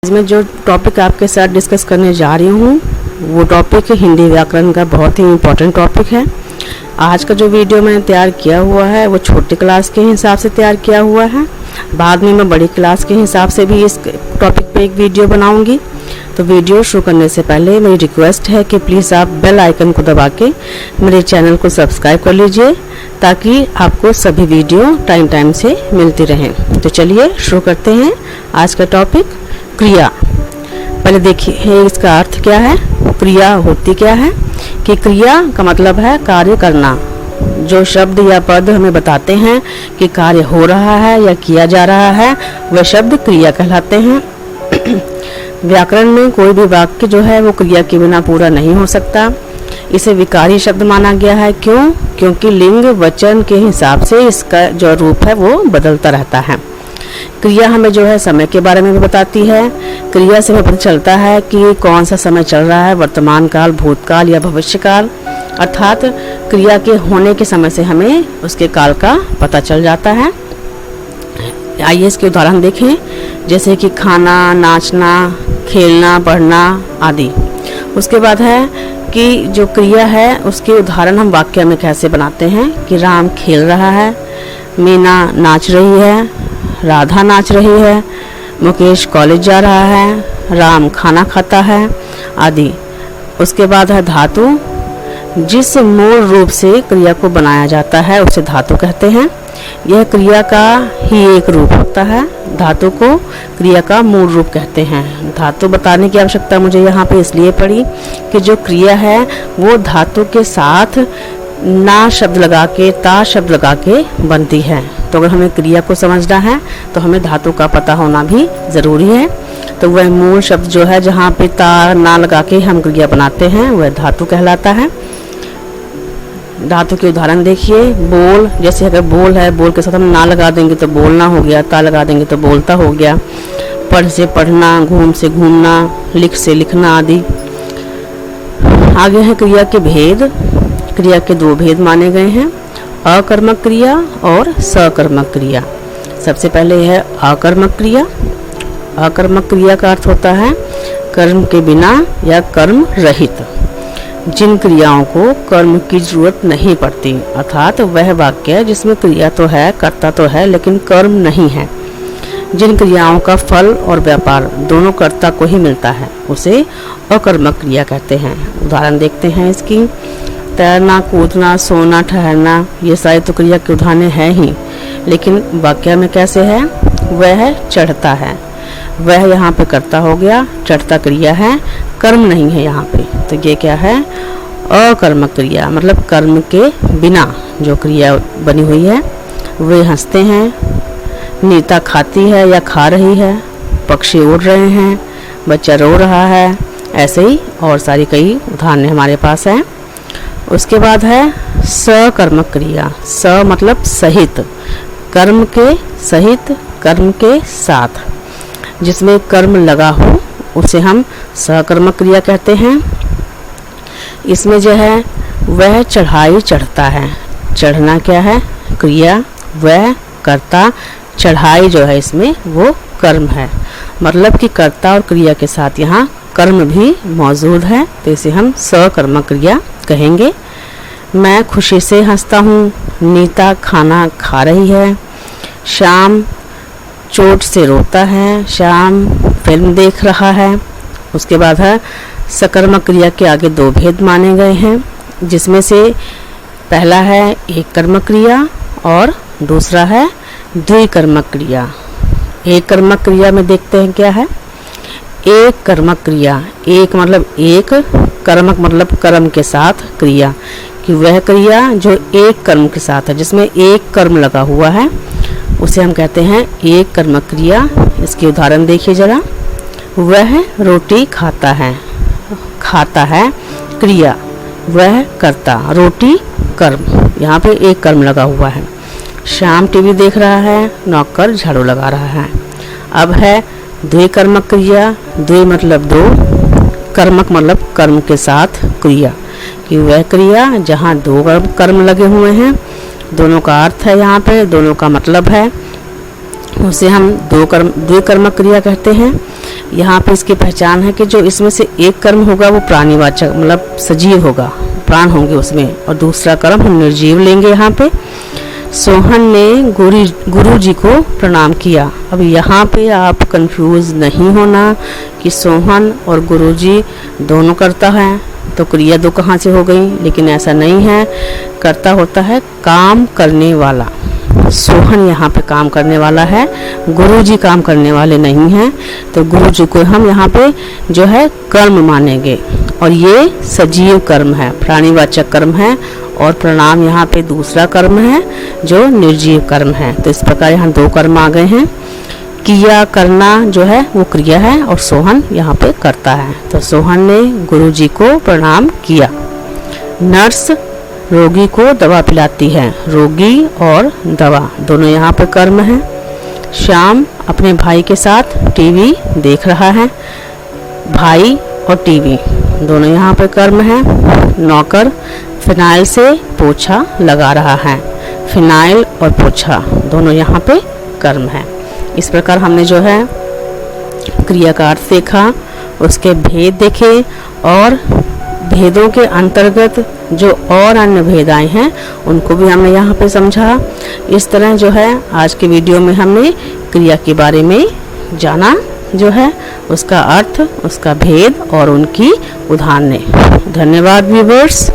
आज मैं जो टॉपिक आपके साथ डिस्कस करने जा रही हूँ वो टॉपिक हिंदी व्याकरण का बहुत ही इम्पोर्टेंट टॉपिक है। आज का जो वीडियो मैंने तैयार किया हुआ है वो छोटी क्लास के हिसाब से तैयार किया हुआ है। बाद में मैं बड़ी क्लास के हिसाब से भी इस टॉपिक पे एक वीडियो बनाऊंगी। तो वीडियो शुरू करने से पहले मेरी रिक्वेस्ट है कि प्लीज़ आप बेल आइकन को दबा के मेरे चैनल को सब्सक्राइब कर लीजिए ताकि आपको सभी वीडियो टाइम से मिलती रहें। तो चलिए शुरू करते हैं आज का टॉपिक क्रिया। पहले देखिए इसका अर्थ क्या है। क्रिया होती क्या है कि क्रिया का मतलब है कार्य करना। जो शब्द या पद हमें बताते हैं कि कार्य हो रहा है या किया जा रहा है वह शब्द क्रिया कहलाते हैं। व्याकरण में कोई भी वाक्य जो है वो क्रिया के बिना पूरा नहीं हो सकता। इसे विकारी शब्द माना गया है। क्यों? क्योंकि लिंग वचन के हिसाब से इसका जो रूप है वो बदलता रहता है। क्रिया हमें जो है समय के बारे में भी बताती है। क्रिया से हमें पता चलता है कि कौन सा समय चल रहा है, वर्तमान काल, भूतकाल या भविष्य काल। अर्थात क्रिया के होने के समय से हमें उसके काल का पता चल जाता है। आइए इसके उदाहरण देखें, जैसे कि खाना, नाचना, खेलना, पढ़ना आदि। उसके बाद है कि जो क्रिया है उसके उदाहरण हम वाक्य में कैसे बनाते हैं कि राम खेल रहा है, मीना नाच रही है, राधा नाच रही है, मुकेश कॉलेज जा रहा है, राम खाना खाता है आदि। उसके बाद है धातु। जिस मूल रूप से क्रिया को बनाया जाता है उसे धातु कहते हैं। यह क्रिया का ही एक रूप होता है। धातु को क्रिया का मूल रूप कहते हैं। धातु बताने की आवश्यकता मुझे यहाँ पे इसलिए पड़ी कि जो क्रिया है वो धातु के साथ ना शब्द लगा के, ता शब्द लगा के बनती है। तो अगर हमें क्रिया को समझना है तो हमें धातु का पता होना भी ज़रूरी है। तो वह मूल शब्द जो है जहाँ पे ता ना लगा के हम क्रिया बनाते हैं वह धातु कहलाता है। धातु के उदाहरण देखिए। बोल, जैसे अगर बोल है, बोल के साथ हम ना लगा देंगे तो बोलना हो गया, ता लगा देंगे तो बोलता हो गया। पढ़ से पढ़ना, घूम से घूमना, लिख से लिखना आदि। आगे है क्रिया के भेद। क्रिया के दो भेद माने गए हैं, अकर्मक क्रिया और सकर्मक क्रिया। सबसे पहले है अकर्मक क्रिया। अकर्मक क्रिया का अर्थ होता है कर्म के बिना या कर्म रहित, जिन क्रियाओं को कर्म की जरूरत नहीं पड़ती। अर्थात वह वाक्य जिसमें क्रिया तो है, कर्ता तो है, लेकिन कर्म नहीं है। जिन क्रियाओं का फल और व्यापार दोनों कर्ता को ही मिलता है उसे अकर्मक क्रिया कहते हैं। उदाहरण देखते हैं इसकी। तैरना, कूदना, सोना, ठहरना, ये सारी तो क्रिया के उदाहरण हैं ही, लेकिन वाक्य में कैसे है? वह चढ़ता है, वह यहाँ पे कर्ता हो गया, चढ़ता क्रिया है, कर्म नहीं है यहाँ पे। तो ये क्या है? अकर्मक क्रिया, मतलब कर्म के बिना जो क्रिया बनी हुई है। वे हंसते हैं, नीता खाती है या खा रही है, पक्षी उड़ रहे हैं, बच्चा रो रहा है। ऐसे ही और सारी कई उदाहरण हमारे पास हैं। उसके बाद है सकर्मक क्रिया। स मतलब सहित, कर्म के सहित, कर्म के साथ, जिसमें कर्म लगा हो उसे हम सकर्मक क्रिया कहते हैं। इसमें जो है वह चढ़ाई चढ़ता है। चढ़ना क्या है? क्रिया, वह कर्ता, चढ़ाई जो है इसमें वो कर्म है। मतलब कि कर्ता और क्रिया के साथ यहाँ कर्म भी मौजूद है, तो इसे हम सकर्मक क्रिया कहेंगे। मैं खुशी से हंसता हूँ, नीता खाना खा रही है, श्याम चोट से रोता है, श्याम फिल्म देख रहा है। उसके बाद है सकर्मक क्रिया के आगे दो भेद माने गए हैं, जिसमें से पहला है एक कर्मक क्रिया और दूसरा है द्विकर्मक क्रिया। एक कर्मक क्रिया में देखते हैं क्या है। एक कर्मक क्रिया, एक मतलब एक, कर्मक मतलब कर्म के साथ क्रिया, कि वह क्रिया जो एक कर्म के साथ है, जिसमें एक कर्म लगा हुआ है, उसे हम कहते हैं एक कर्मक क्रिया। इसके उदाहरण देखिए जरा। वह रोटी खाता है, खाता है क्रिया, वह कर्ता, रोटी कर्म, यहाँ पे एक कर्म लगा हुआ है। श्याम टीवी देख रहा है, नौकर झाड़ू लगा रहा है। अब है द्विकर्मक क्रिया। द्वि मतलब दो, कर्मक मतलब कर्म के साथ क्रिया, कि वह क्रिया जहाँ दो कर्म लगे हुए हैं। दोनों का अर्थ है यहाँ पे, दोनों का मतलब है। उसे हम द्विकर्मक क्रिया कहते हैं। यहाँ पे इसकी पहचान है कि जो इसमें से एक कर्म होगा वो प्राणीवाचक मतलब सजीव होगा, प्राण होंगे उसमें, और दूसरा कर्म हम निर्जीव लेंगे। यहाँ पे सोहन ने गुरु जी को प्रणाम किया। अब यहाँ पे आप कंफ्यूज नहीं होना कि सोहन और गुरु जी दोनों कर्ता हैं, तो क्रिया दो कहाँ से हो गई, लेकिन ऐसा नहीं है। कर्ता होता है काम करने वाला। सोहन यहाँ पे काम करने वाला है, गुरु जी काम करने वाले नहीं हैं, तो गुरु जी को हम यहाँ पे जो है कर्म मानेंगे, और ये सजीव कर्म है, प्राणीवाचक कर्म है, और प्रणाम यहाँ पे दूसरा कर्म है जो निर्जीव कर्म है। तो इस प्रकार यहाँ दो कर्म आ गए हैं। किया करना जो है वो क्रिया है, और सोहन यहाँ पे करता है। तो सोहन ने गुरु जी को प्रणाम किया। नर्स रोगी को दवा पिलाती है। रोगी और दवा दोनों यहाँ पे कर्म है। श्याम अपने भाई के साथ टीवी देख रहा है। भाई और टीवी दोनों यहाँ पे कर्म है। नौकर फिनाइल से पोछा लगा रहा है। फिनाइल और पोछा दोनों यहाँ पे कर्म है। इस प्रकार हमने जो है क्रिया का अर्थ देखा, उसके भेद देखे, और भेदों के अंतर्गत जो और अन्य भेद आए हैं उनको भी हमने यहाँ पे समझा। इस तरह जो है आज के वीडियो में हमने क्रिया के बारे में जाना, जो है उसका अर्थ, उसका भेद और उनकी उदाहरणें। धन्यवाद व्यूअर्स।